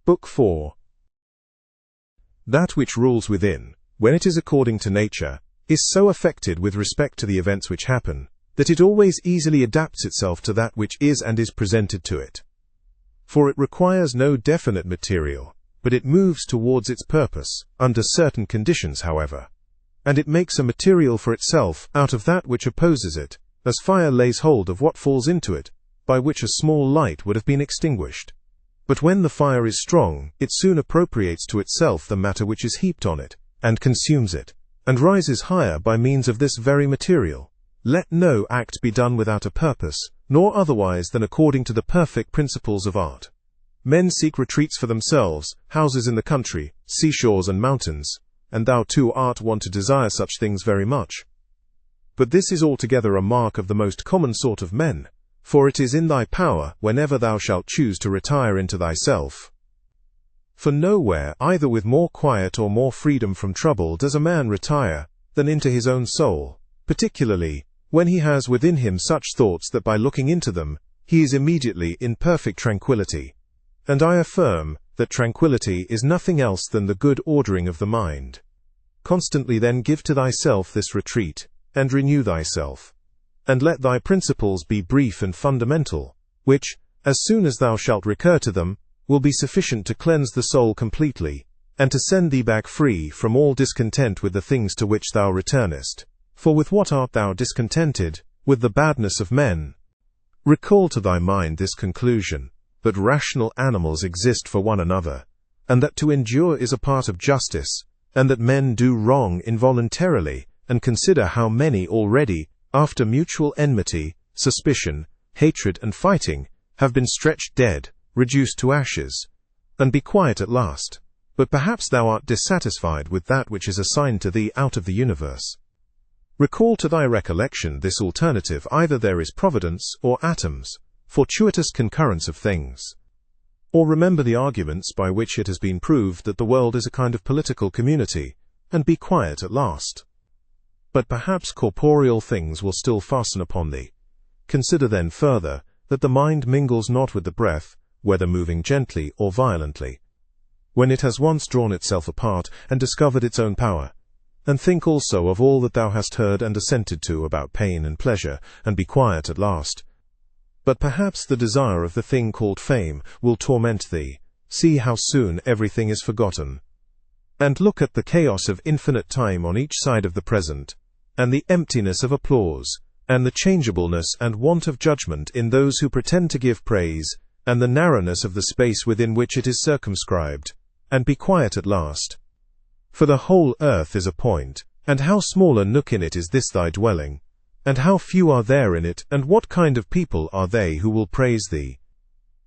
Book 4. That which rules within, when it is according to nature, is so affected with respect to the events which happen, that it always easily adapts itself to that which is and is presented to it. For it requires no definite material, but it moves towards its purpose, under certain conditions, however. And it makes a material for itself out of that which opposes it, as fire lays hold of what falls into it, by which a small light would have been extinguished. But when the fire is strong, it soon appropriates to itself the matter which is heaped on it, and consumes it, and rises higher by means of this very material. Let no act be done without a purpose, nor otherwise than according to the perfect principles of art. Men seek retreats for themselves, houses in the country, seashores and mountains, and thou too art wont to desire such things very much. But this is altogether a mark of the most common sort of men, for it is in thy power, whenever thou shalt choose, to retire into thyself. For nowhere, either with more quiet or more freedom from trouble, does a man retire, than into his own soul, particularly when he has within him such thoughts that by looking into them, he is immediately in perfect tranquillity. And I affirm that tranquillity is nothing else than the good ordering of the mind. Constantly then give to thyself this retreat, and renew thyself. And let thy principles be brief and fundamental, which, as soon as thou shalt recur to them, will be sufficient to cleanse the soul completely, and to send thee back free from all discontent with the things to which thou returnest. For with what art thou discontented? With the badness of men. Recall to thy mind this conclusion, that rational animals exist for one another, and that to endure is a part of justice, and that men do wrong involuntarily, and consider how many already, after mutual enmity, suspicion, hatred, and fighting, have been stretched dead, reduced to ashes, and be quiet at last. But perhaps thou art dissatisfied with that which is assigned to thee out of the universe. Recall to thy recollection this alternative: either there is providence, or atoms, fortuitous concurrence of things. Or remember the arguments by which it has been proved that the world is a kind of political community, and be quiet at last. But perhaps corporeal things will still fasten upon thee. Consider then further, that the mind mingles not with the breath, whether moving gently or violently, when it has once drawn itself apart, and discovered its own power. And think also of all that thou hast heard and assented to about pain and pleasure, and be quiet at last. But perhaps the desire of the thing called fame will torment thee. See how soon everything is forgotten. And look at the chaos of infinite time on each side of the present, and the emptiness of applause, and the changeableness and want of judgment in those who pretend to give praise, and the narrowness of the space within which it is circumscribed, and be quiet at last. For the whole earth is a point, and how small a nook in it is this thy dwelling, and how few are there in it, and what kind of people are they who will praise thee?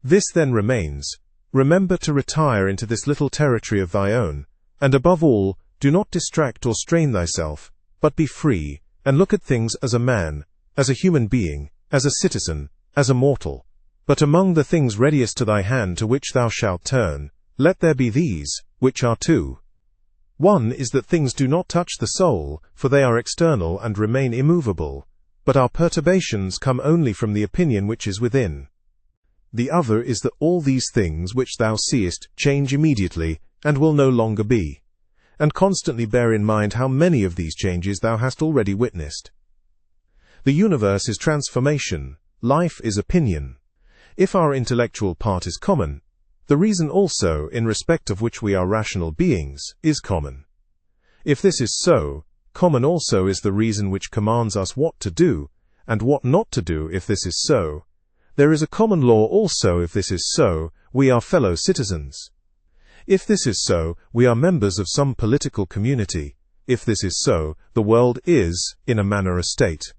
This then remains: remember to retire into this little territory of thy own, and above all, do not distract or strain thyself, but be free, and look at things as a man, as a human being, as a citizen, as a mortal. But among the things readiest to thy hand to which thou shalt turn, let there be these, which are two. One is that things do not touch the soul, for they are external and remain immovable, but our perturbations come only from the opinion which is within. The other is that all these things which thou seest change immediately, and will no longer be. And constantly bear in mind how many of these changes thou hast already witnessed. The universe is transformation, life is opinion. If our intellectual part is common, the reason also, in respect of which we are rational beings, is common. If this is so, common also is the reason which commands us what to do, and what not to do. If this is so, there is a common law also. If this is so, we are fellow citizens. If this is so, we are members of some political community. If this is so, the world is, in a manner, a state.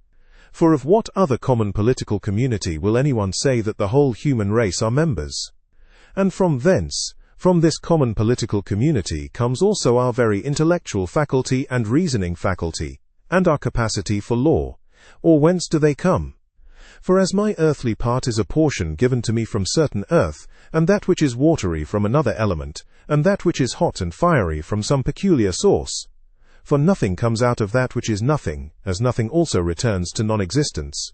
For of what other common political community will anyone say that the whole human race are members? And from thence, from this common political community, comes also our very intellectual faculty and reasoning faculty, and our capacity for law. Or whence do they come? For as my earthly part is a portion given to me from certain earth, and that which is watery from another element, and that which is hot and fiery from some peculiar source. For nothing comes out of that which is nothing, as nothing also returns to non-existence.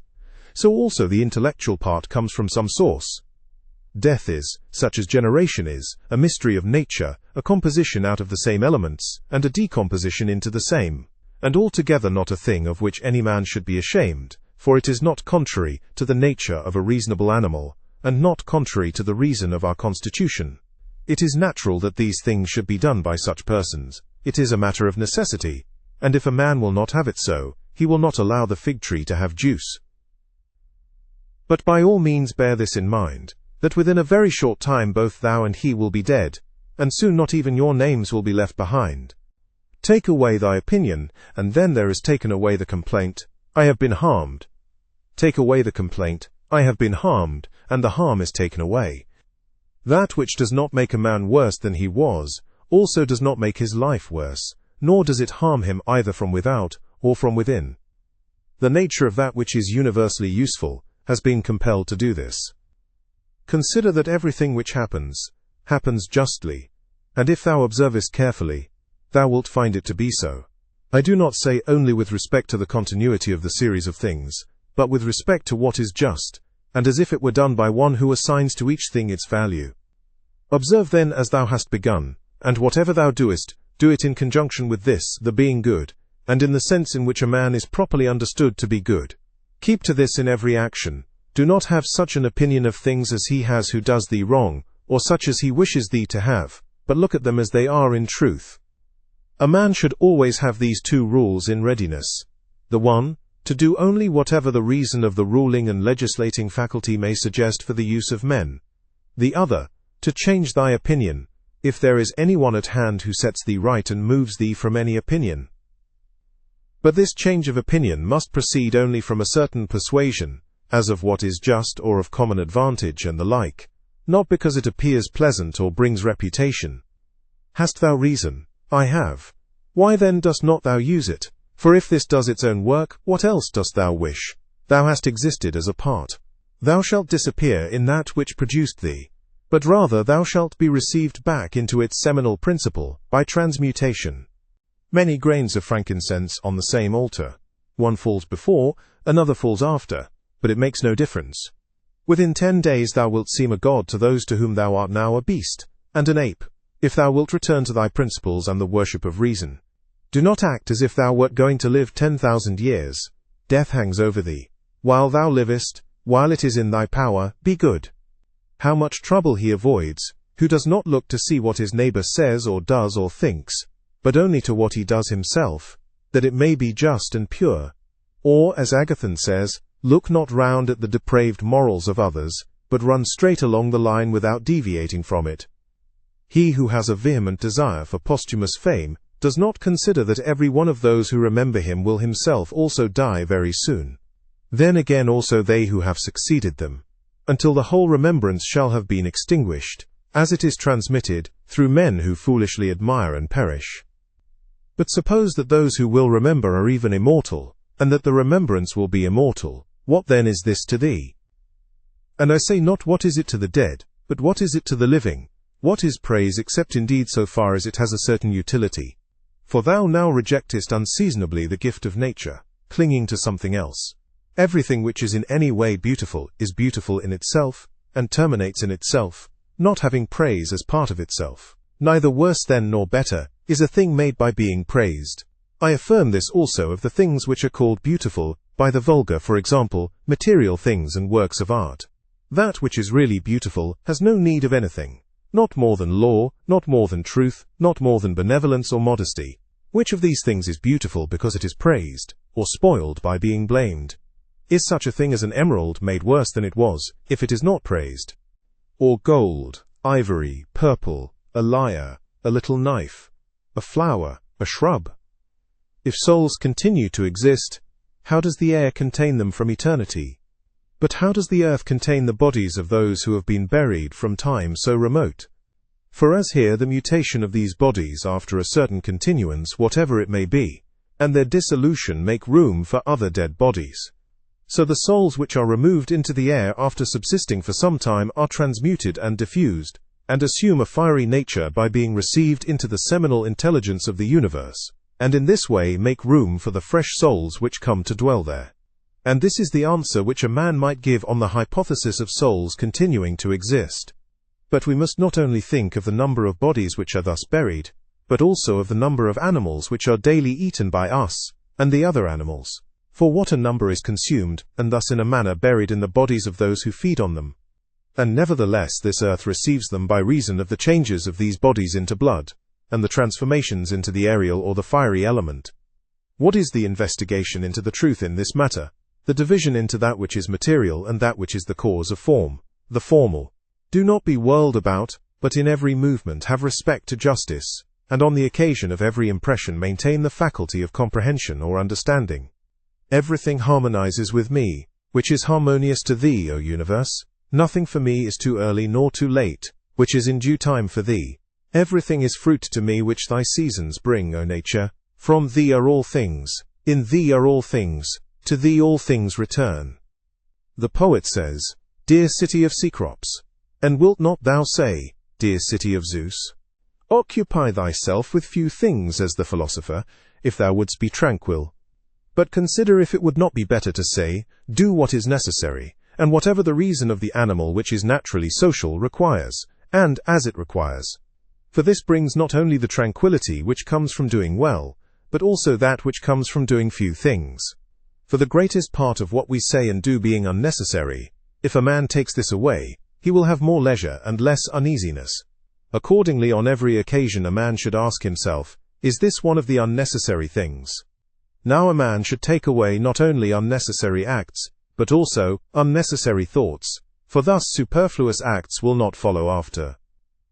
So also the intellectual part comes from some source. death is, such as generation is, a mystery of nature, a composition out of the same elements, and a decomposition into the same, and altogether not a thing of which any man should be ashamed, for it is not contrary to the nature of a reasonable animal, and not contrary to the reason of our constitution. It is natural that these things should be done by such persons. It is a matter of necessity, and if a man will not have it so, he will not allow the fig tree to have juice. But by all means bear this in mind, that within a very short time both thou and he will be dead, and soon not even your names will be left behind. Take away thy opinion, and then there is taken away the complaint, I have been harmed. Take away the complaint, I have been harmed, and the harm is taken away. That which does not make a man worse than he was, also does not make his life worse, nor does it harm him either from without or from within. The nature of that which is universally useful has been compelled to do this. Consider that everything which happens, happens justly, and if thou observest carefully, thou wilt find it to be so. I do not say only with respect to the continuity of the series of things, but with respect to what is just, and as if it were done by one who assigns to each thing its value. Observe then as thou hast begun, and whatever thou doest, do it in conjunction with this, the being good, and in the sense in which a man is properly understood to be good. Keep to this in every action. Do not have such an opinion of things as he has who does thee wrong, or such as he wishes thee to have, but look at them as they are in truth. A man should always have these two rules in readiness. The one, to do only whatever the reason of the ruling and legislating faculty may suggest for the use of men. The other, to change thy opinion, if there is any one at hand who sets thee right and moves thee from any opinion. But this change of opinion must proceed only from a certain persuasion, as of what is just or of common advantage and the like, not because it appears pleasant or brings reputation. Hast thou reason? I have. Why then dost not thou use it? For if this does its own work, what else dost thou wish? Thou hast existed as a part. Thou shalt disappear in that which produced thee, but rather thou shalt be received back into its seminal principle, by transmutation. Many grains of frankincense on the same altar. One falls before, another falls after, but it makes no difference. Within 10 days thou wilt seem a god to those to whom thou art now a beast, and an ape, if thou wilt return to thy principles and the worship of reason. Do not act as if thou wert going to live 10,000 years. Death hangs over thee. While thou livest, while it is in thy power, be good. How much trouble he avoids, who does not look to see what his neighbor says or does or thinks, but only to what he does himself, that it may be just and pure. Or, as Agathon says, look not round at the depraved morals of others, but run straight along the line without deviating from it. He who has a vehement desire for posthumous fame does not consider that every one of those who remember him will himself also die very soon. Then again also they who have succeeded them, until the whole remembrance shall have been extinguished, as it is transmitted, through men who foolishly admire and perish. But suppose that those who will remember are even immortal, and that the remembrance will be immortal, what then is this to thee? And I say not what is it to the dead, but what is it to the living? What is praise except indeed so far as it has a certain utility? For thou now rejectest unseasonably the gift of nature, clinging to something else. Everything which is in any way beautiful is beautiful in itself, and terminates in itself, not having praise as part of itself. Neither worse than nor better is a thing made by being praised. I affirm this also of the things which are called beautiful by the vulgar, for example, material things and works of art. That which is really beautiful has no need of anything, not more than law, not more than truth, not more than benevolence or modesty. Which of these things is beautiful because it is praised, or spoiled by being blamed? Is such a thing as an emerald made worse than it was, if it is not praised? Or gold, ivory, purple, a lyre, a little knife, a flower, a shrub? If souls continue to exist, how does the air contain them from eternity? But how does the earth contain the bodies of those who have been buried from time so remote? For as here the mutation of these bodies after a certain continuance, whatever it may be, and their dissolution make room for other dead bodies, so the souls which are removed into the air after subsisting for some time are transmuted and diffused, and assume a fiery nature by being received into the seminal intelligence of the universe, and in this way make room for the fresh souls which come to dwell there. And this is the answer which a man might give on the hypothesis of souls continuing to exist. But we must not only think of the number of bodies which are thus buried, but also of the number of animals which are daily eaten by us and the other animals. For what a number is consumed, and thus in a manner buried in the bodies of those who feed on them. And nevertheless this earth receives them by reason of the changes of these bodies into blood, and the transformations into the aerial or the fiery element. What is the investigation into the truth in this matter? The division into that which is material and that which is the cause of form, the formal. Do not be whirled about, but in every movement have respect to justice, and on the occasion of every impression maintain the faculty of comprehension or understanding. Everything harmonizes with me, which is harmonious to thee, O universe. Nothing for me is too early nor too late, which is in due time for thee. Everything is fruit to me which thy seasons bring, O nature. From thee are all things, in thee are all things, to thee all things return. The poet says, Dear city of Cecrops, and wilt not thou say, Dear city of Zeus? Occupy thyself with few things, as the philosopher, if thou wouldst be tranquil. But consider if it would not be better to say, Do what is necessary, and whatever the reason of the animal which is naturally social requires, and as it requires. For this brings not only the tranquility which comes from doing well, but also that which comes from doing few things. For the greatest part of what we say and do being unnecessary, if a man takes this away, he will have more leisure and less uneasiness. Accordingly, on every occasion a man should ask himself, Is this one of the unnecessary things? Now a man should take away not only unnecessary acts, but also unnecessary thoughts, for thus superfluous acts will not follow after.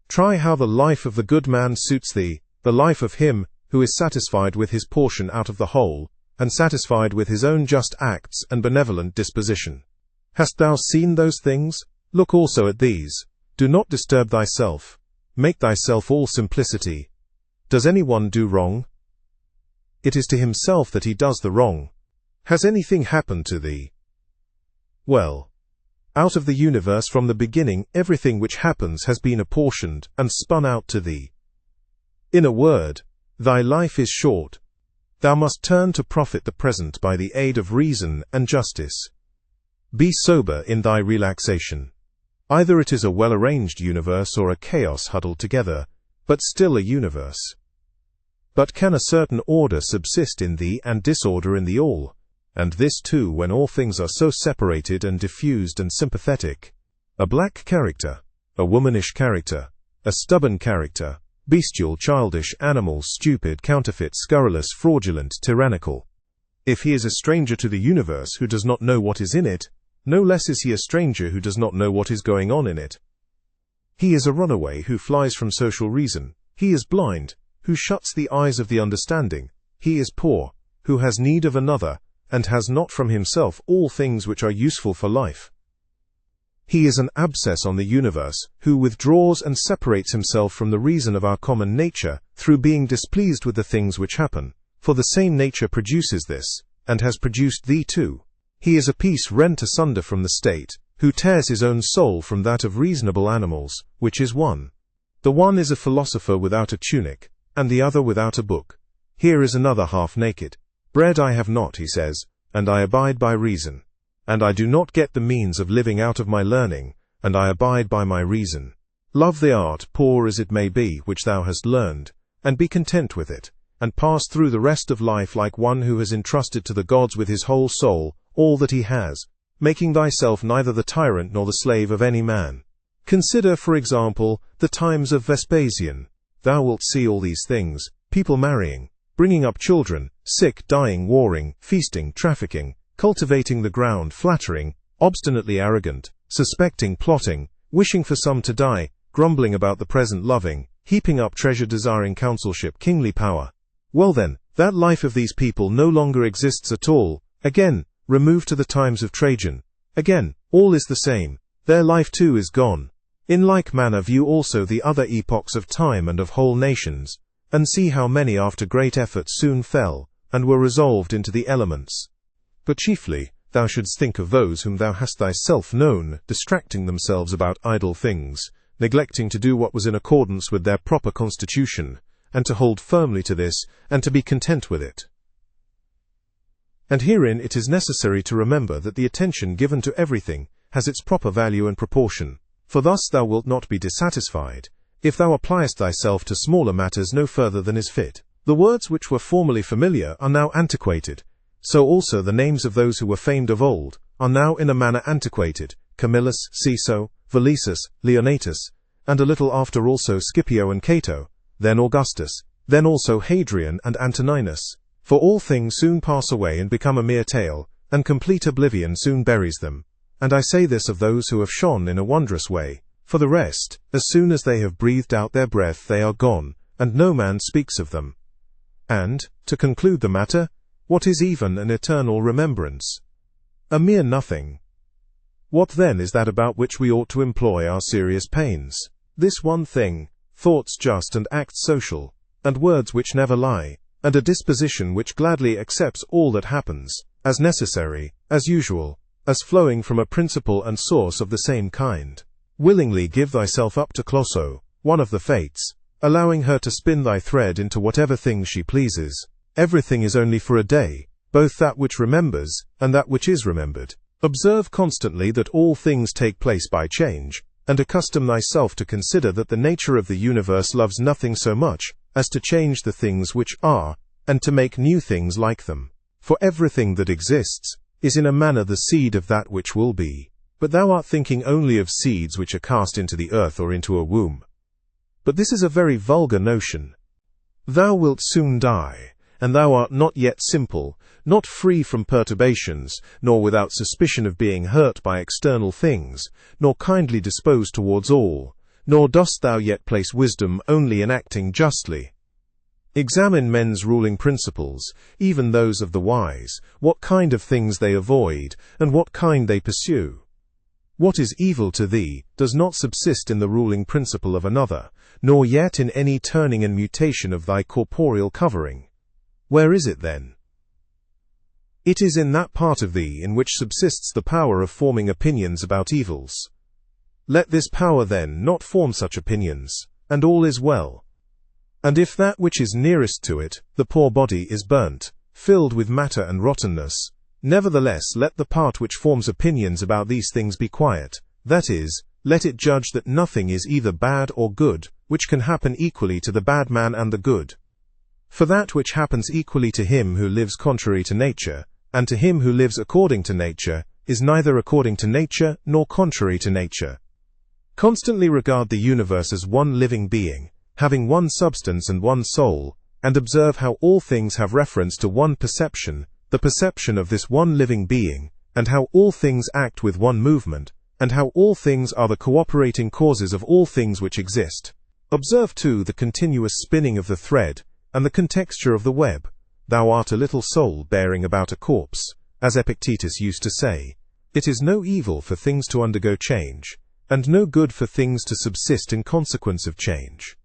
Try how the life of the good man suits thee, the life of him who is satisfied with his portion out of the whole, and satisfied with his own just acts and benevolent disposition. Hast thou seen those things? Look also at these. Do not disturb thyself. Make thyself all simplicity. Does any one do wrong? It is to himself that he does the wrong. Has anything happened to thee? Well, out of the universe from the beginning everything which happens has been apportioned and spun out to thee. In a word, thy life is short. Thou must turn to profit the present by the aid of reason and justice. Be sober in thy relaxation. Either it is a well-arranged universe or a chaos huddled together, but still a universe. But can a certain order subsist in thee and disorder in the all? And this too when all things are so separated and diffused and sympathetic. A black character, a womanish character, a stubborn character, bestial, childish, animal, stupid, counterfeit, scurrilous, fraudulent, tyrannical. If he is a stranger to the universe who does not know what is in it, no less is he a stranger who does not know what is going on in it. He is a runaway who flies from social reason. He is blind, who shuts the eyes of the understanding. He is poor, who has need of another, and has not from himself all things which are useful for life. He is an abscess on the universe, who withdraws and separates himself from the reason of our common nature, through being displeased with the things which happen, for the same nature produces this, and has produced thee too. He is a piece rent asunder from the state, who tears his own soul from that of reasonable animals, which is one. The one is a philosopher without a tunic, and the other without a book. Here is another half naked. Bread I have not, he says, and I abide by reason. And I do not get the means of living out of my learning, and I abide by my reason. Love the art, poor as it may be, which thou hast learned, and be content with it, and pass through the rest of life like one who has entrusted to the gods with his whole soul all that he has, making thyself neither the tyrant nor the slave of any man. Consider, for example, the times of Vespasian. Thou wilt see all these things, people marrying, bringing up children, sick, dying, warring, feasting, trafficking, cultivating the ground, flattering, obstinately arrogant, suspecting, plotting, wishing for some to die, grumbling about the present, loving, heaping up treasure, desiring consulship, kingly power. Well then, that life of these people no longer exists at all. Again, remove to the times of Trajan. Again, all is the same. Their life too is gone. In like manner view also the other epochs of time and of whole nations, and see how many after great effort soon fell, and were resolved into the elements. But chiefly, thou shouldst think of those whom thou hast thyself known, distracting themselves about idle things, neglecting to do what was in accordance with their proper constitution, and to hold firmly to this, and to be content with it. And herein it is necessary to remember that the attention given to everything has its proper value and proportion. For thus thou wilt not be dissatisfied, if thou appliest thyself to smaller matters no further than is fit. The words which were formerly familiar are now antiquated, so also the names of those who were famed of old are now in a manner antiquated, Camillus, Caeso, Valesus, Leonatus, and a little after also Scipio and Cato, then Augustus, then also Hadrian and Antoninus. For all things soon pass away and become a mere tale, and complete oblivion soon buries them. And I say this of those who have shone in a wondrous way. For the rest, as soon as they have breathed out their breath they are gone, and no man speaks of them. And, to conclude the matter, what is even an eternal remembrance? A mere nothing. What then is that about which we ought to employ our serious pains? This one thing, thoughts just and acts social, and words which never lie, and a disposition which gladly accepts all that happens, as necessary, as usual, as flowing from a principle and source of the same kind. Willingly give thyself up to Closso, one of the Fates, allowing her to spin thy thread into whatever things she pleases. Everything is only for a day, both that which remembers, and that which is remembered. Observe constantly that all things take place by change, and accustom thyself to consider that the nature of the universe loves nothing so much as to change the things which are, and to make new things like them. For everything that exists is in a manner the seed of that which will be. But thou art thinking only of seeds which are cast into the earth or into a womb. But this is a very vulgar notion. Thou wilt soon die, and thou art not yet simple, not free from perturbations, nor without suspicion of being hurt by external things, nor kindly disposed towards all, nor dost thou yet place wisdom only in acting justly. Examine men's ruling principles, even those of the wise, what kind of things they avoid, and what kind they pursue. What is evil to thee does not subsist in the ruling principle of another, nor yet in any turning and mutation of thy corporeal covering. Where is it then? It is in that part of thee in which subsists the power of forming opinions about evils. Let this power then not form such opinions, and all is well. And if that which is nearest to it, the poor body, is burnt, filled with matter and rottenness, nevertheless let the part which forms opinions about these things be quiet, that is, let it judge that nothing is either bad or good, which can happen equally to the bad man and the good. For that which happens equally to him who lives contrary to nature, and to him who lives according to nature, is neither according to nature nor contrary to nature. Constantly regard the universe as one living being, having one substance and one soul, and observe how all things have reference to one perception, the perception of this one living being, and how all things act with one movement, and how all things are the cooperating causes of all things which exist. Observe too the continuous spinning of the thread, and the contexture of the web. Thou art a little soul bearing about a corpse, as Epictetus used to say. It is no evil for things to undergo change, and no good for things to subsist in consequence of change.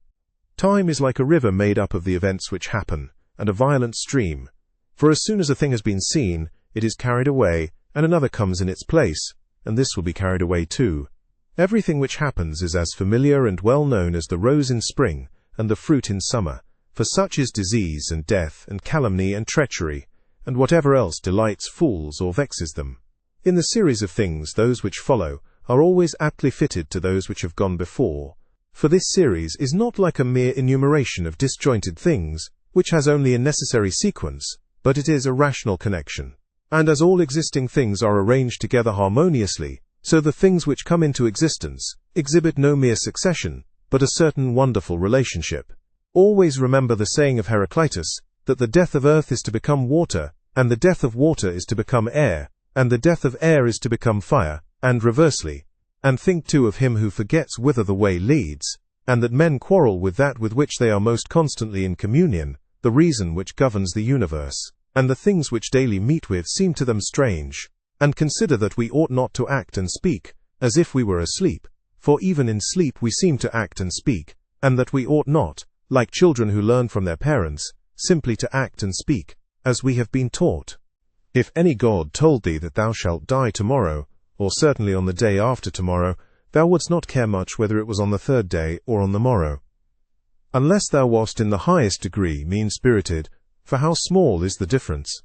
Time is like a river made up of the events which happen, and a violent stream. For as soon as a thing has been seen, it is carried away, and another comes in its place, and this will be carried away too. Everything which happens is as familiar and well known as the rose in spring, and the fruit in summer, for such is disease and death and calumny and treachery, and whatever else delights fools or vexes them. In the series of things those which follow are always aptly fitted to those which have gone before, for this series is not like a mere enumeration of disjointed things, which has only a necessary sequence, but it is a rational connection. And as all existing things are arranged together harmoniously, so the things which come into existence exhibit no mere succession, but a certain wonderful relationship. Always remember the saying of Heraclitus, that the death of earth is to become water, and the death of water is to become air, and the death of air is to become fire, and reversely. And think too of him who forgets whither the way leads, and that men quarrel with that with which they are most constantly in communion, the reason which governs the universe, and the things which daily meet with seem to them strange, and consider that we ought not to act and speak, as if we were asleep, for even in sleep we seem to act and speak, and that we ought not, like children who learn from their parents, simply to act and speak, as we have been taught. If any god told thee that thou shalt die tomorrow, or certainly on the day after tomorrow, thou wouldst not care much whether it was on the third day or on the morrow. Unless thou wast in the highest degree mean-spirited, for how small is the difference?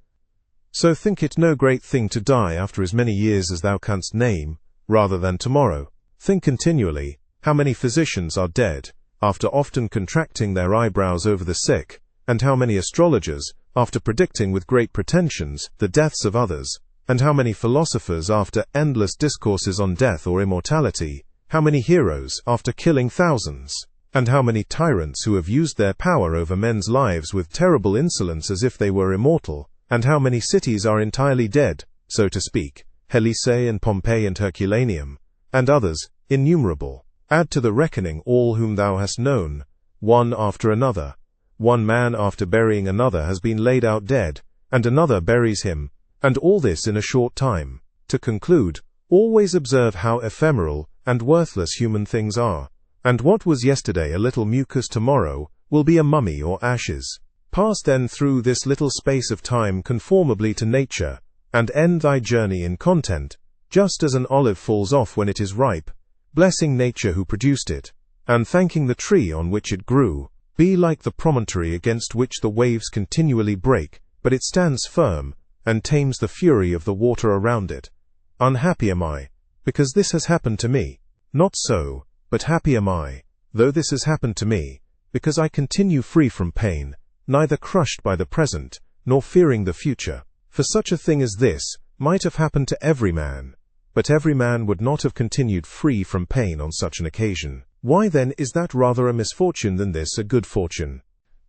So think it no great thing to die after as many years as thou canst name, rather than tomorrow. Think continually, how many physicians are dead, after often contracting their eyebrows over the sick, and how many astrologers, after predicting with great pretensions the deaths of others, and how many philosophers after endless discourses on death or immortality, how many heroes after killing thousands, and how many tyrants who have used their power over men's lives with terrible insolence as if they were immortal, and how many cities are entirely dead, so to speak, Helice and Pompeii and Herculaneum, and others, innumerable. Add to the reckoning all whom thou hast known, one after another. One man after burying another has been laid out dead, and another buries him, and all this in a short time. To conclude, always observe how ephemeral and worthless human things are, and what was yesterday a little mucus tomorrow will be a mummy or ashes. Pass then through this little space of time conformably to nature, and end thy journey in content, just as an olive falls off when it is ripe, blessing nature who produced it, and thanking the tree on which it grew. Be like the promontory against which the waves continually break, but it stands firm, and tames the fury of the water around it. Unhappy am I, because this has happened to me. Not so, but happy am I, though this has happened to me, because I continue free from pain, neither crushed by the present, nor fearing the future. For such a thing as this might have happened to every man, but every man would not have continued free from pain on such an occasion. Why then is that rather a misfortune than this a good fortune?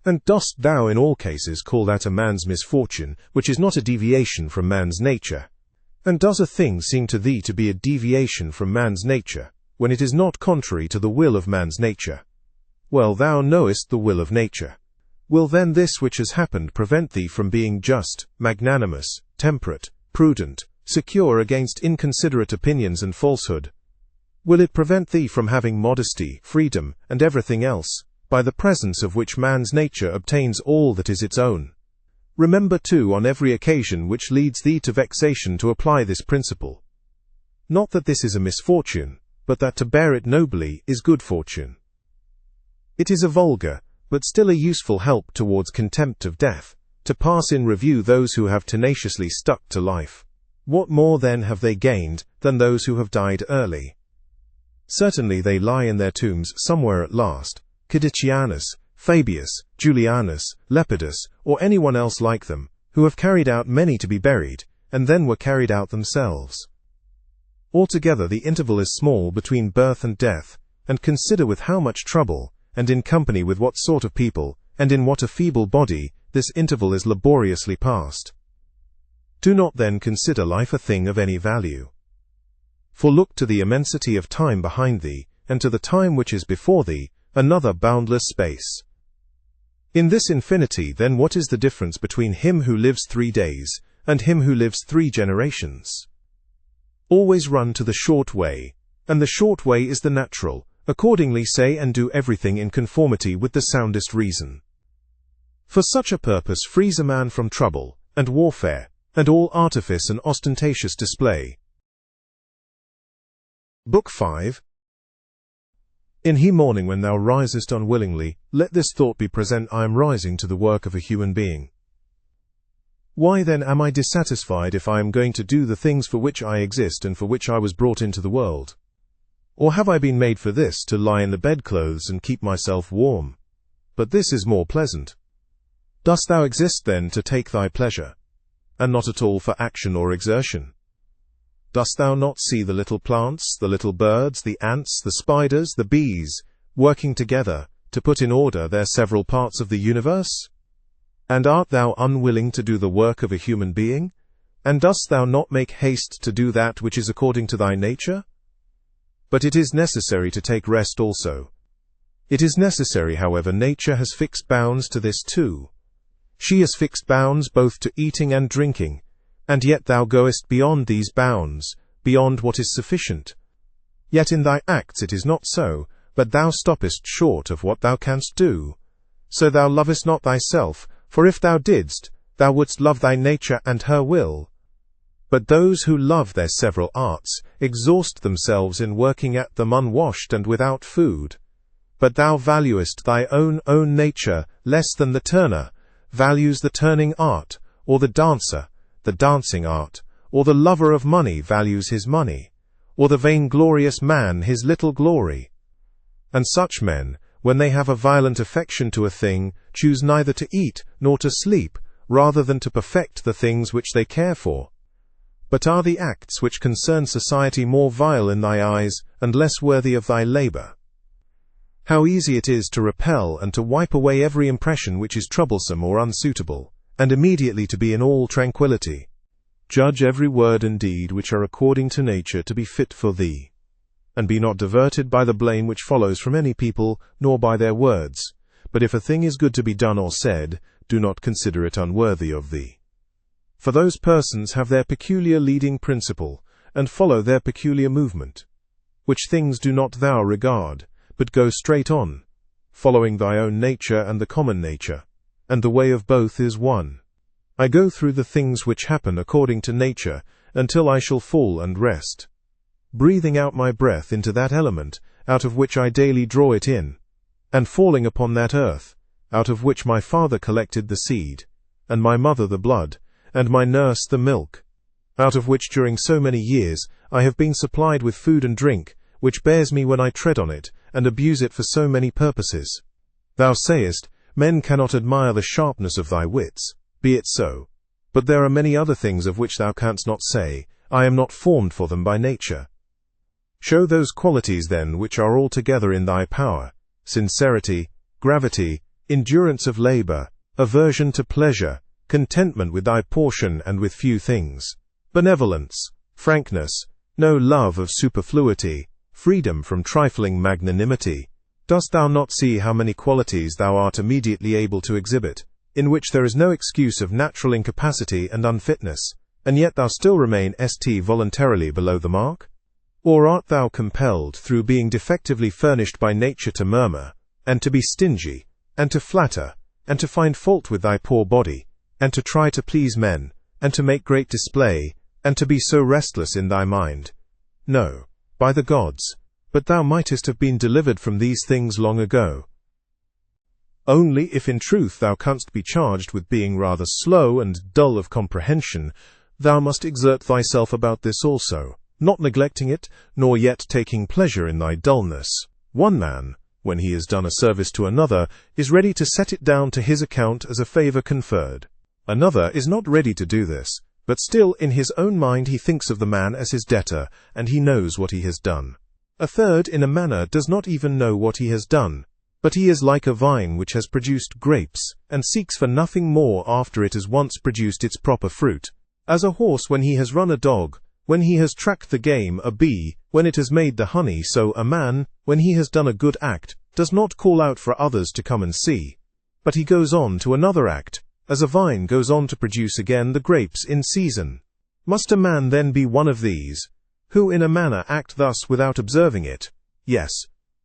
And dost thou in all cases call that a man's misfortune, which is not a deviation from man's nature? And does a thing seem to thee to be a deviation from man's nature, when it is not contrary to the will of man's nature? Well, thou knowest the will of nature. Will then this which has happened prevent thee from being just, magnanimous, temperate, prudent, secure against inconsiderate opinions and falsehood? Will it prevent thee from having modesty, freedom, and everything else, by the presence of which man's nature obtains all that is its own? Remember too on every occasion which leads thee to vexation to apply this principle. Not that this is a misfortune, but that to bear it nobly is good fortune. It is a vulgar, but still a useful help towards contempt of death, to pass in review those who have tenaciously stuck to life. What more then have they gained than those who have died early? Certainly they lie in their tombs somewhere at last, Cadicianus, Fabius, Julianus, Lepidus, or anyone else like them, who have carried out many to be buried, and then were carried out themselves. Altogether the interval is small between birth and death, and consider with how much trouble, and in company with what sort of people, and in what a feeble body, this interval is laboriously passed. Do not then consider life a thing of any value. For look to the immensity of time behind thee, and to the time which is before thee, another boundless space. In this infinity then what is the difference between him who lives 3 days, and him who lives 3 generations? Always run to the short way, and the short way is the natural. Accordingly say and do everything in conformity with the soundest reason. For such a purpose frees a man from trouble, and warfare, and all artifice and ostentatious display. Book 5. In he morning when thou risest unwillingly, let this thought be present: I am rising to the work of a human being. Why then am I dissatisfied if I am going to do the things for which I exist and for which I was brought into the world? Or have I been made for this, to lie in the bedclothes and keep myself warm? But this is more pleasant. Dost thou exist then to take thy pleasure, and not at all for action or exertion? Dost thou not see the little plants, the little birds, the ants, the spiders, the bees, working together to put in order their several parts of the universe? And art thou unwilling to do the work of a human being? And dost thou not make haste to do that which is according to thy nature? But it is necessary to take rest also. It is necessary, however, nature has fixed bounds to this too. She has fixed bounds both to eating and drinking, and yet thou goest beyond these bounds, beyond what is sufficient. Yet in thy acts it is not so, but thou stoppest short of what thou canst do. So thou lovest not thyself, for if thou didst, thou wouldst love thy nature and her will. But those who love their several arts exhaust themselves in working at them unwashed and without food. But thou valuest thy own nature less than the turner values the turning art, or the dancer the dancing art, or the lover of money values his money, or the vainglorious man his little glory. And such men, when they have a violent affection to a thing, choose neither to eat nor to sleep, rather than to perfect the things which they care for. But are the acts which concern society more vile in thy eyes, and less worthy of thy labor? How easy it is to repel and to wipe away every impression which is troublesome or unsuitable, and immediately to be in all tranquillity. Judge every word and deed which are according to nature to be fit for thee. And be not diverted by the blame which follows from any people, nor by their words. But if a thing is good to be done or said, do not consider it unworthy of thee. For those persons have their peculiar leading principle, and follow their peculiar movement, which things do not thou regard, but go straight on, following thy own nature and the common nature, and the way of both is one. I go through the things which happen according to nature, until I shall fall and rest, breathing out my breath into that element, out of which I daily draw it in, and falling upon that earth, out of which my father collected the seed, and my mother the blood, and my nurse the milk, out of which during so many years I have been supplied with food and drink, which bears me when I tread on it, and abuse it for so many purposes. Thou sayest, men cannot admire the sharpness of thy wits. Be it so. But there are many other things of which thou canst not say, I am not formed for them by nature. Show those qualities then which are altogether in thy power: sincerity, gravity, endurance of labor, aversion to pleasure, contentment with thy portion and with few things, benevolence, frankness, no love of superfluity, freedom from trifling magnanimity. Dost thou not see how many qualities thou art immediately able to exhibit, in which there is no excuse of natural incapacity and unfitness, and yet thou still remain voluntarily below the mark? Or art thou compelled, through being defectively furnished by nature, to murmur, and to be stingy, and to flatter, and to find fault with thy poor body, and to try to please men, and to make great display, and to be so restless in thy mind? No, by the gods, but thou mightest have been delivered from these things long ago. Only if in truth thou canst be charged with being rather slow and dull of comprehension, thou must exert thyself about this also, not neglecting it, nor yet taking pleasure in thy dullness. One man, when he has done a service to another, is ready to set it down to his account as a favor conferred. Another is not ready to do this, but still in his own mind he thinks of the man as his debtor, and he knows what he has done. A third, in a manner, does not even know what he has done, but he is like a vine which has produced grapes, and seeks for nothing more after it has once produced its proper fruit. As a horse when he has run a dog, when he has tracked the game, a bee, when it has made the honey, so a man, when he has done a good act, does not call out for others to come and see, but he goes on to another act, as a vine goes on to produce again the grapes in season. Must a man then be one of these, who in a manner act thus without observing it? Yes.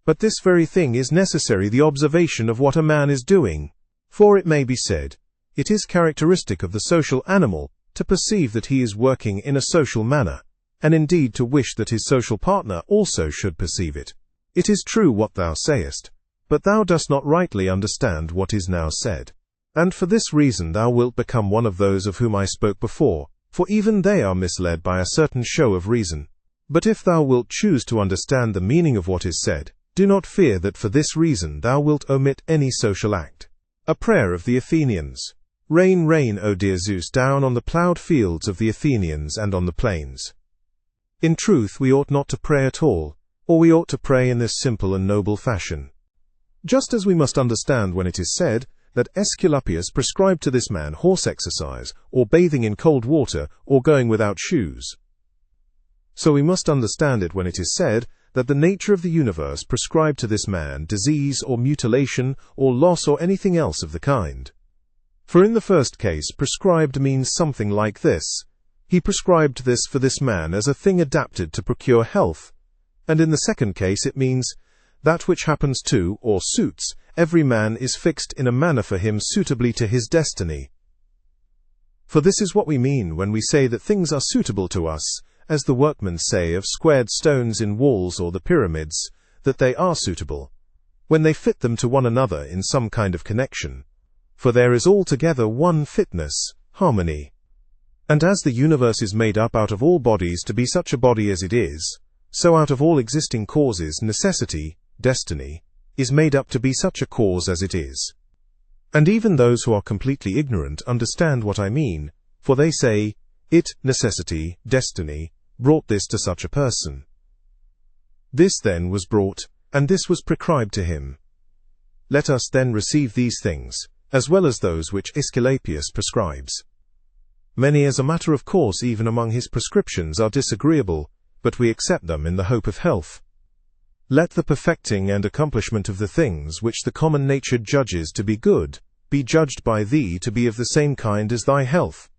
But this very thing is necessary, the observation of what a man is doing. For it may be said, it is characteristic of the social animal to perceive that he is working in a social manner, and indeed to wish that his social partner also should perceive it. It is true what thou sayest, but thou dost not rightly understand what is now said. And for this reason thou wilt become one of those of whom I spoke before, for even they are misled by a certain show of reason. But if thou wilt choose to understand the meaning of what is said, do not fear that for this reason thou wilt omit any social act. A prayer of the Athenians. Rain, rain, O dear Zeus, down on the ploughed fields of the Athenians and on the plains. In truth, we ought not to pray at all, or we ought to pray in this simple and noble fashion. Just as we must understand when it is said that Aesculapius prescribed to this man horse exercise, or bathing in cold water, or going without shoes, so we must understand it when it is said that the nature of the universe prescribed to this man disease or mutilation or loss or anything else of the kind. For in the first case, prescribed means something like this: he prescribed this for this man as a thing adapted to procure health. And in the second case it means that which happens to, or suits, every man is fixed in a manner for him suitably to his destiny. For this is what we mean when we say that things are suitable to us, as the workmen say of squared stones in walls or the pyramids, that they are suitable, when they fit them to one another in some kind of connection. For there is altogether one fitness, harmony. And as the universe is made up out of all bodies to be such a body as it is, so out of all existing causes necessity, destiny, is made up to be such a cause as it is. And even those who are completely ignorant understand what I mean, for they say, it, necessity, destiny, brought this to such a person. This then was brought, and this was prescribed to him. Let us then receive these things, as well as those which Aesculapius prescribes. Many as a matter of course even among his prescriptions are disagreeable, but we accept them in the hope of health. Let the perfecting and accomplishment of the things which the common nature judges to be good, be judged by thee to be of the same kind as thy health.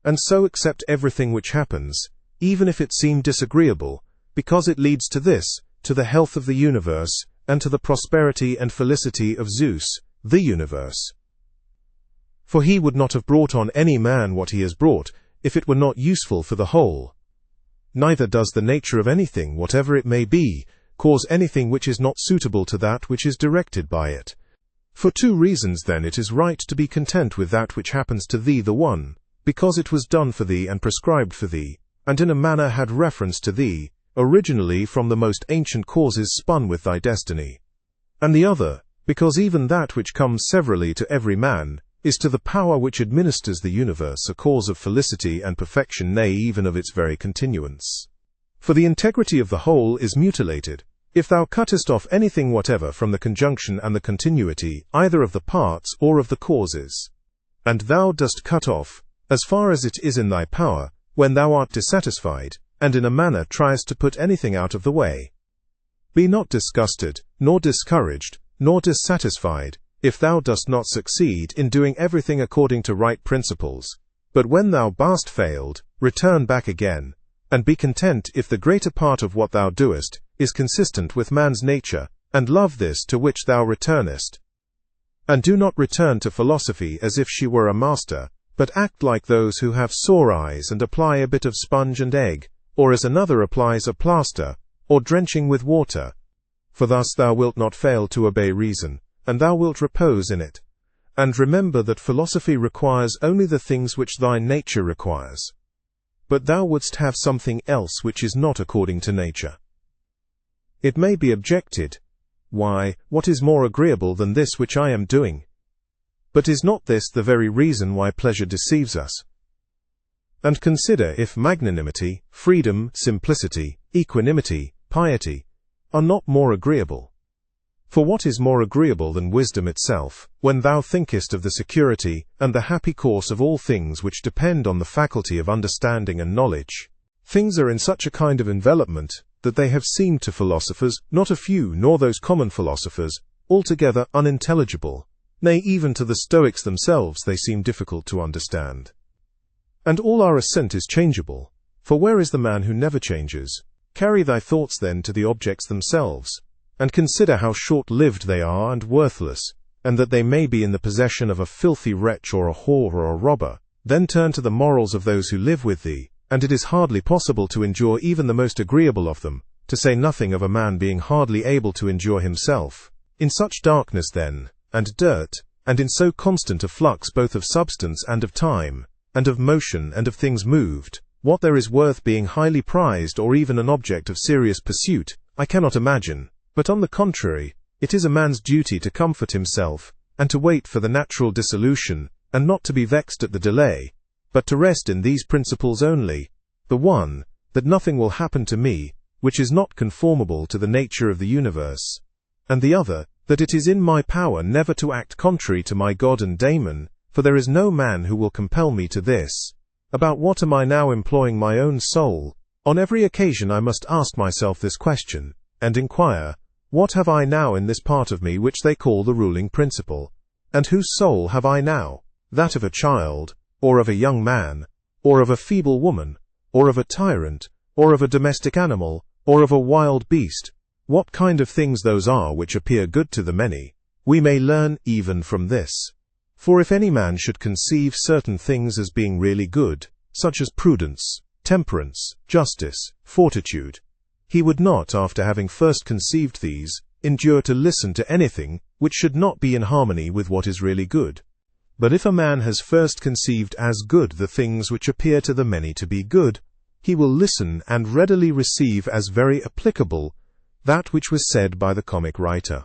And so accept everything which happens, even if it seem disagreeable, because it leads to this, to the health of the universe, and to the prosperity and felicity of Zeus, the universe. For he would not have brought on any man what he has brought, if it were not useful for the whole. Neither does the nature of anything, whatever it may be, cause anything which is not suitable to that which is directed by it. For two reasons then it is right to be content with that which happens to thee, the one, because it was done for thee and prescribed for thee, and in a manner had reference to thee, originally from the most ancient causes spun with thy destiny. And the other, because even that which comes severally to every man, is to the power which administers the universe a cause of felicity and perfection, nay, even of its very continuance. For the integrity of the whole is mutilated, if thou cuttest off anything whatever from the conjunction and the continuity, either of the parts or of the causes. And thou dost cut off, as far as it is in thy power, when thou art dissatisfied, and in a manner triest to put anything out of the way. Be not disgusted, nor discouraged, nor dissatisfied, if thou dost not succeed in doing everything according to right principles, but when thou hast failed, return back again, and be content if the greater part of what thou doest is consistent with man's nature, and love this to which thou returnest. And do not return to philosophy as if she were a master, but act like those who have sore eyes and apply a bit of sponge and egg, or as another applies a plaster, or drenching with water. For thus thou wilt not fail to obey reason, and thou wilt repose in it. And remember that philosophy requires only the things which thy nature requires. But thou wouldst have something else which is not according to nature. It may be objected, why, what is more agreeable than this which I am doing? But is not this the very reason why pleasure deceives us? And consider if magnanimity, freedom, simplicity, equanimity, piety, are not more agreeable. For what is more agreeable than wisdom itself, when thou thinkest of the security and the happy course of all things which depend on the faculty of understanding and knowledge? Things are in such a kind of envelopment, that they have seemed to philosophers, not a few, nor those common philosophers, altogether unintelligible, nay, even to the Stoics themselves they seem difficult to understand. And all our assent is changeable, for where is the man who never changes? Carry thy thoughts then to the objects themselves, and consider how short-lived they are and worthless, and that they may be in the possession of a filthy wretch or a whore or a robber. Then turn to the morals of those who live with thee, and it is hardly possible to endure even the most agreeable of them, to say nothing of a man being hardly able to endure himself. In such darkness then, and dirt, and in so constant a flux both of substance and of time, and of motion and of things moved, what there is worth being highly prized or even an object of serious pursuit, I cannot imagine. But on the contrary, it is a man's duty to comfort himself, and to wait for the natural dissolution, and not to be vexed at the delay, but to rest in these principles only: the one, that nothing will happen to me, which is not conformable to the nature of the universe; and the other, that it is in my power never to act contrary to my God and Daemon, for there is no man who will compel me to this. About what am I now employing my own soul? On every occasion I must ask myself this question, and inquire, what have I now in this part of me which they call the ruling principle? And whose soul have I now? That of a child, or of a young man, or of a feeble woman, or of a tyrant, or of a domestic animal, or of a wild beast? What kind of things those are which appear good to the many, we may learn even from this. For if any man should conceive certain things as being really good, such as prudence, temperance, justice, fortitude, he would not, after having first conceived these, endure to listen to anything which should not be in harmony with what is really good. But if a man has first conceived as good the things which appear to the many to be good, he will listen and readily receive as very applicable that which was said by the comic writer.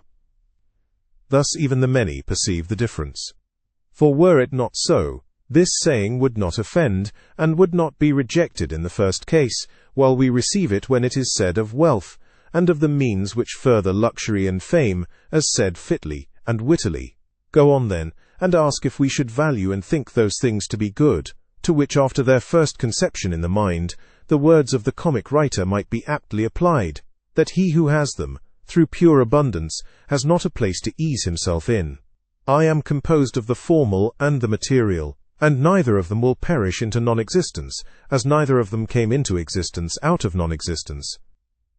Thus even the many perceive the difference. For were it not so, this saying would not offend, and would not be rejected in the first case, while we receive it when it is said of wealth, and of the means which further luxury and fame, as said fitly and wittily. Go on then, and ask if we should value and think those things to be good, to which after their first conception in the mind, the words of the comic writer might be aptly applied, that he who has them, through pure abundance, has not a place to ease himself in. I am composed of the formal and the material, and neither of them will perish into non-existence, as neither of them came into existence out of non-existence.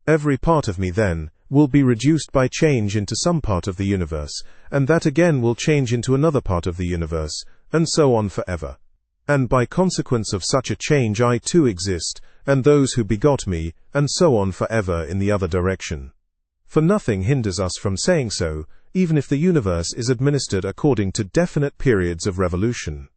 Every part of me, then, will be reduced by change into some part of the universe, and that again will change into another part of the universe, and so on forever. And by consequence of such a change I too exist, and those who begot me, and so on forever in the other direction. For nothing hinders us from saying so, even if the universe is administered according to definite periods of revolution.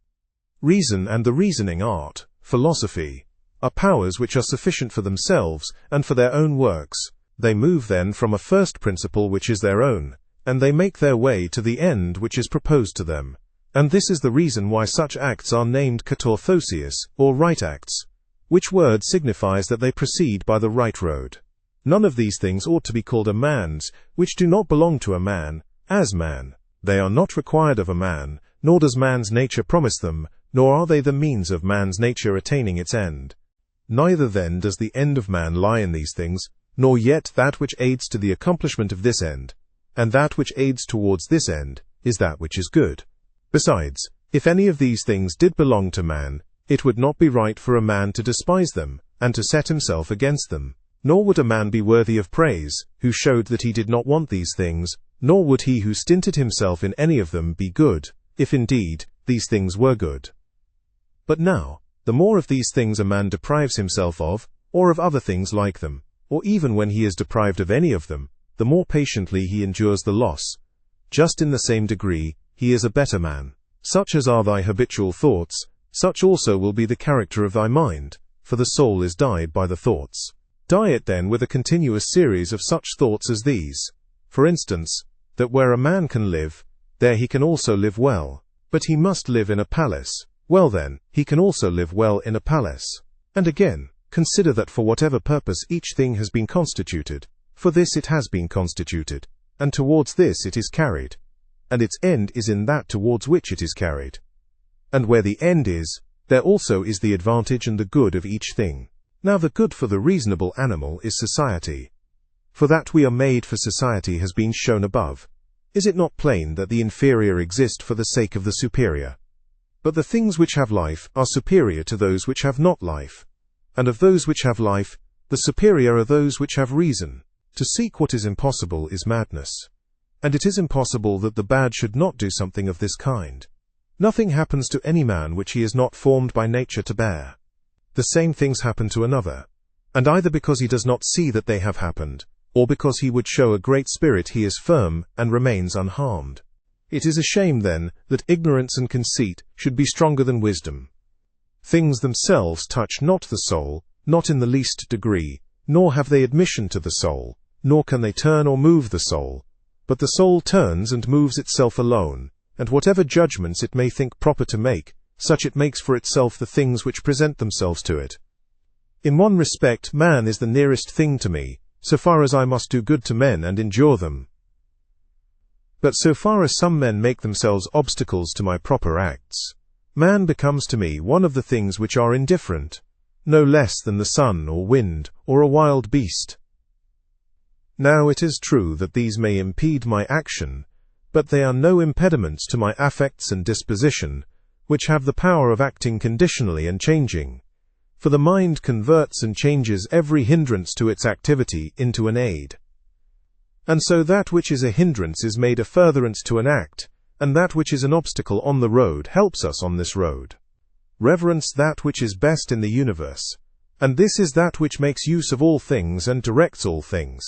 Reason and the reasoning art, philosophy, are powers which are sufficient for themselves and for their own works. They move then from a first principle which is their own, and they make their way to the end which is proposed to them. And this is the reason why such acts are named katorthosius, or right acts, which word signifies that they proceed by the right road. None of these things ought to be called a man's, which do not belong to a man, as man. They are not required of a man, nor does man's nature promise them, nor are they the means of man's nature attaining its end. Neither then does the end of man lie in these things, nor yet that which aids to the accomplishment of this end, and that which aids towards this end is that which is good. Besides, if any of these things did belong to man, it would not be right for a man to despise them, and to set himself against them. Nor would a man be worthy of praise, who showed that he did not want these things, nor would he who stinted himself in any of them be good, if indeed these things were good. But now, the more of these things a man deprives himself of, or of other things like them, or even when he is deprived of any of them, the more patiently he endures the loss. Just in the same degree, he is a better man. Such as are thy habitual thoughts, such also will be the character of thy mind, for the soul is dyed by the thoughts. Dye it then with a continuous series of such thoughts as these. For instance, that where a man can live, there he can also live well. But he must live in a palace. Well then, he can also live well in a palace. And again, consider that for whatever purpose each thing has been constituted, for this it has been constituted, and towards this it is carried. And its end is in that towards which it is carried. And where the end is, there also is the advantage and the good of each thing. Now the good for the reasonable animal is society. For that we are made for society has been shown above. Is it not plain that the inferior exist for the sake of the superior? But the things which have life are superior to those which have not life. And of those which have life, the superior are those which have reason. To seek what is impossible is madness. And it is impossible that the bad should not do something of this kind. Nothing happens to any man which he is not formed by nature to bear. The same things happen to another, and either because he does not see that they have happened, or because he would show a great spirit he is firm and remains unharmed. It is a shame then that ignorance and conceit should be stronger than wisdom. Things themselves touch not the soul, not in the least degree, nor have they admission to the soul, nor can they turn or move the soul. But the soul turns and moves itself alone, and whatever judgments it may think proper to make, such it makes for itself the things which present themselves to it. In one respect man is the nearest thing to me, so far as I must do good to men and endure them. But so far as some men make themselves obstacles to my proper acts, man becomes to me one of the things which are indifferent, no less than the sun or wind or a wild beast. Now it is true that these may impede my action, but they are no impediments to my affects and disposition, which have the power of acting conditionally and changing. For the mind converts and changes every hindrance to its activity into an aid. And so that which is a hindrance is made a furtherance to an act, and that which is an obstacle on the road helps us on this road. Reverence that which is best in the universe, and this is that which makes use of all things and directs all things.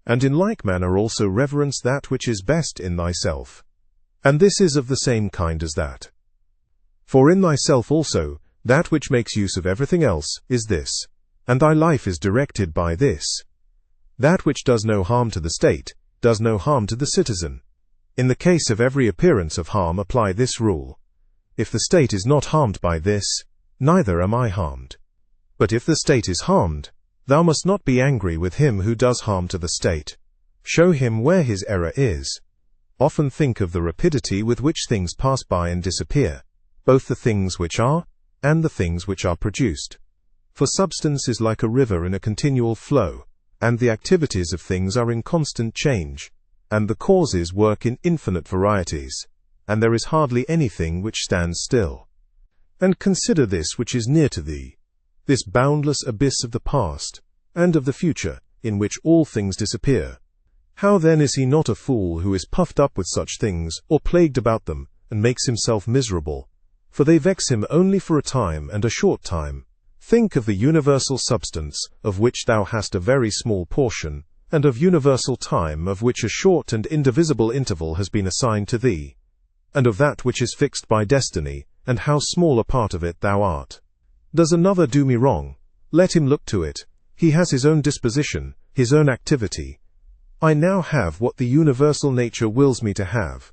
And in like manner also reverence that which is best in thyself. And this is of the same kind as that. For in thyself also, that which makes use of everything else, is this, and thy life is directed by this. That which does no harm to the state, does no harm to the citizen. In the case of every appearance of harm apply this rule: if the state is not harmed by this, neither am I harmed. But if the state is harmed, thou must not be angry with him who does harm to the state. Show him where his error is. Often think of the rapidity with which things pass by and disappear, both the things which are, and the things which are produced. For substance is like a river in a continual flow, and the activities of things are in constant change, and the causes work in infinite varieties, and there is hardly anything which stands still. And consider this which is near to thee, this boundless abyss of the past, and of the future, in which all things disappear. How then is he not a fool who is puffed up with such things, or plagued about them, and makes himself miserable? For they vex him only for a time and a short time. Think of the universal substance, of which thou hast a very small portion, and of universal time, of which a short and indivisible interval has been assigned to thee, and of that which is fixed by destiny, and how small a part of it thou art. Does another do me wrong? Let him look to it. He has his own disposition, his own activity. I now have what the universal nature wills me to have,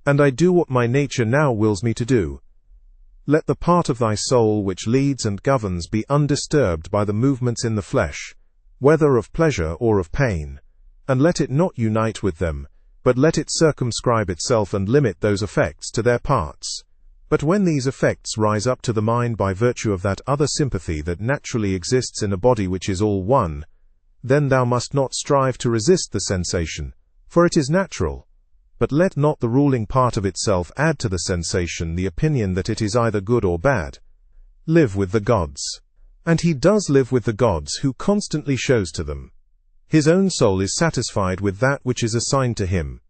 and I do what my nature now wills me to do. Let the part of thy soul which leads and governs be undisturbed by the movements in the flesh, whether of pleasure or of pain, and let it not unite with them, but let it circumscribe itself and limit those effects to their parts. But when these effects rise up to the mind by virtue of that other sympathy that naturally exists in a body which is all one, then thou must not strive to resist the sensation, for it is natural. But let not the ruling part of itself add to the sensation the opinion that it is either good or bad. Live with the gods. And he does live with the gods who constantly shows to them. His own soul is satisfied with that which is assigned to him,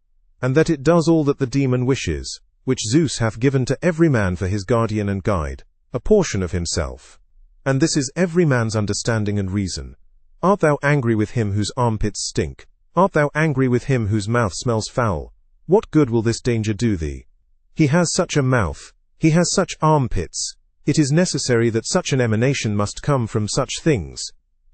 and that it does all that the demon wishes, which Zeus hath given to every man for his guardian and guide, a portion of himself. And this is every man's understanding and reason. Art thou angry with him whose armpits stink? Art thou angry with him whose mouth smells foul? What good will this danger do thee? He has such a mouth, he has such armpits. It is necessary that such an emanation must come from such things.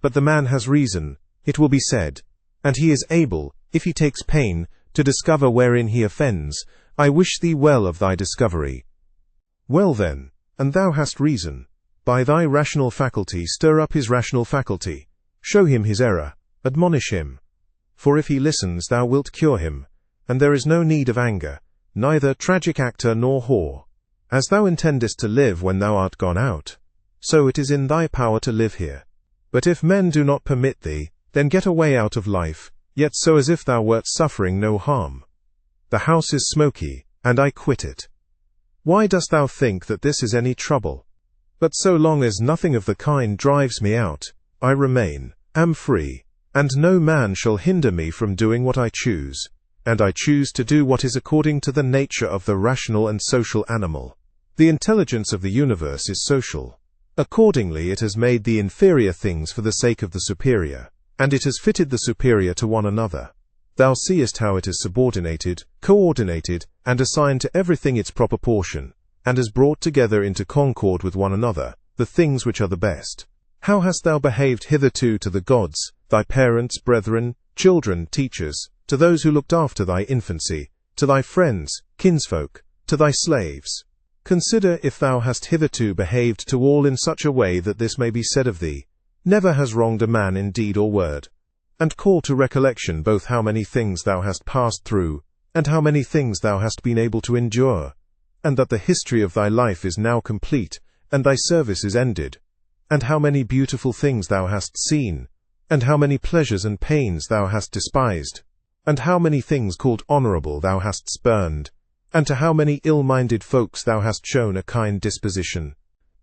But the man has reason, it will be said, and he is able, if he takes pain, to discover wherein he offends. I wish thee well of thy discovery. Well then, and thou hast reason. By thy rational faculty stir up his rational faculty. Show him his error, admonish him. For if he listens thou wilt cure him, and there is no need of anger, neither tragic actor nor whore. As thou intendest to live when thou art gone out, so it is in thy power to live here. But if men do not permit thee, then get away out of life, yet so as if thou wert suffering no harm. The house is smoky, and I quit it. Why dost thou think that this is any trouble? But so long as nothing of the kind drives me out, I remain, am free, and no man shall hinder me from doing what I choose, and I choose to do what is according to the nature of the rational and social animal. The intelligence of the universe is social. Accordingly it has made the inferior things for the sake of the superior, and it has fitted the superior to one another. Thou seest how it is subordinated, coordinated, and assigned to everything its proper portion, and has brought together into concord with one another the things which are the best. How hast thou behaved hitherto to the gods, thy parents, brethren, children, teachers, to those who looked after thy infancy, to thy friends, kinsfolk, to thy slaves? Consider if thou hast hitherto behaved to all in such a way that this may be said of thee, never has wronged a man in deed or word. And call to recollection both how many things thou hast passed through, and how many things thou hast been able to endure, and that the history of thy life is now complete, and thy service is ended, and how many beautiful things thou hast seen, and how many pleasures and pains thou hast despised, and how many things called honorable thou hast spurned, and to how many ill-minded folks thou hast shown a kind disposition.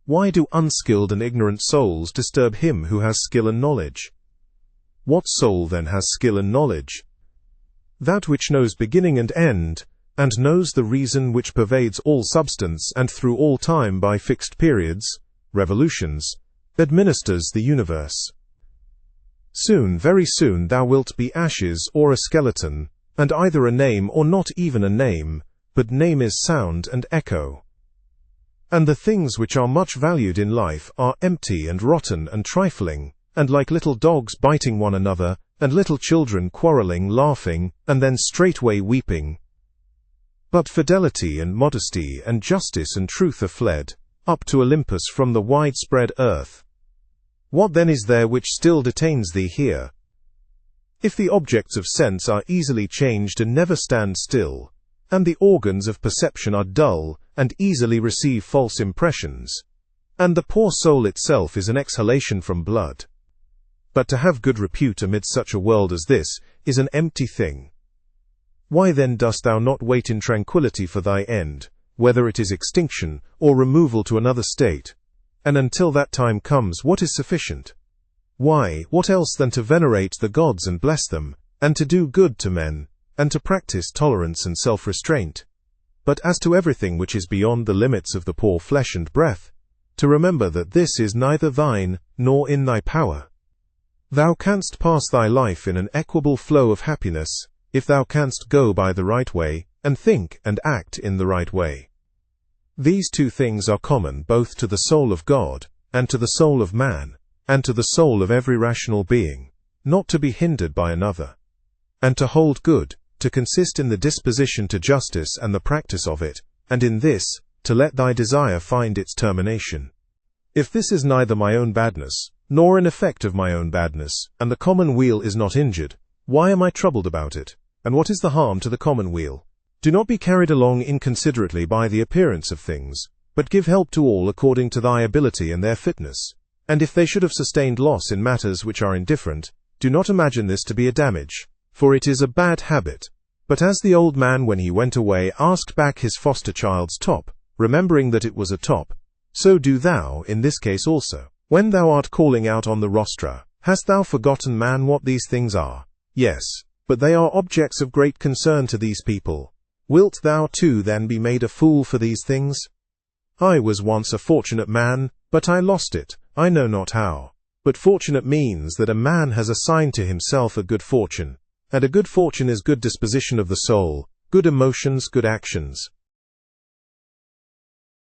Why do unskilled and ignorant souls disturb him who has skill and knowledge? What soul then has skill and knowledge? That which knows beginning and end, and knows the reason which pervades all substance and through all time by fixed periods, revolutions, administers the universe. Soon, very soon, thou wilt be ashes or a skeleton, and either a name or not even a name, but name is sound and echo. And the things which are much valued in life are empty and rotten and trifling, and like little dogs biting one another, and little children quarreling, laughing, and then straightway weeping. But fidelity and modesty and justice and truth are fled up to Olympus from the widespread earth. What then is there which still detains thee here? If the objects of sense are easily changed and never stand still, and the organs of perception are dull and easily receive false impressions, and the poor soul itself is an exhalation from blood. But to have good repute amidst such a world as this is an empty thing. Why then dost thou not wait in tranquillity for thy end, whether it is extinction or removal to another state? And until that time comes, what is sufficient? Why, what else than to venerate the gods and bless them, and to do good to men, and to practice tolerance and self-restraint? But as to everything which is beyond the limits of the poor flesh and breath, to remember that this is neither thine nor in thy power. Thou canst pass thy life in an equable flow of happiness, if thou canst go by the right way, and think and act in the right way. These two things are common both to the soul of God, and to the soul of man, and to the soul of every rational being, not to be hindered by another. And to hold good, to consist in the disposition to justice and the practice of it, and in this, to let thy desire find its termination. If this is neither my own badness, nor an effect of my own badness, and the common weal is not injured, why am I troubled about it? And what is the harm to the common weal? Do not be carried along inconsiderately by the appearance of things, but give help to all according to thy ability and their fitness. And if they should have sustained loss in matters which are indifferent, do not imagine this to be a damage, for it is a bad habit. But as the old man when he went away asked back his foster child's top, remembering that it was a top, so do thou in this case also. When thou art calling out on the rostra, hast thou forgotten, man, what these things are? Yes, but they are objects of great concern to these people. Wilt thou too then be made a fool for these things? I was once a fortunate man, but I lost it, I know not how. But fortunate means that a man has assigned to himself a good fortune, and a good fortune is good disposition of the soul, good emotions, good actions,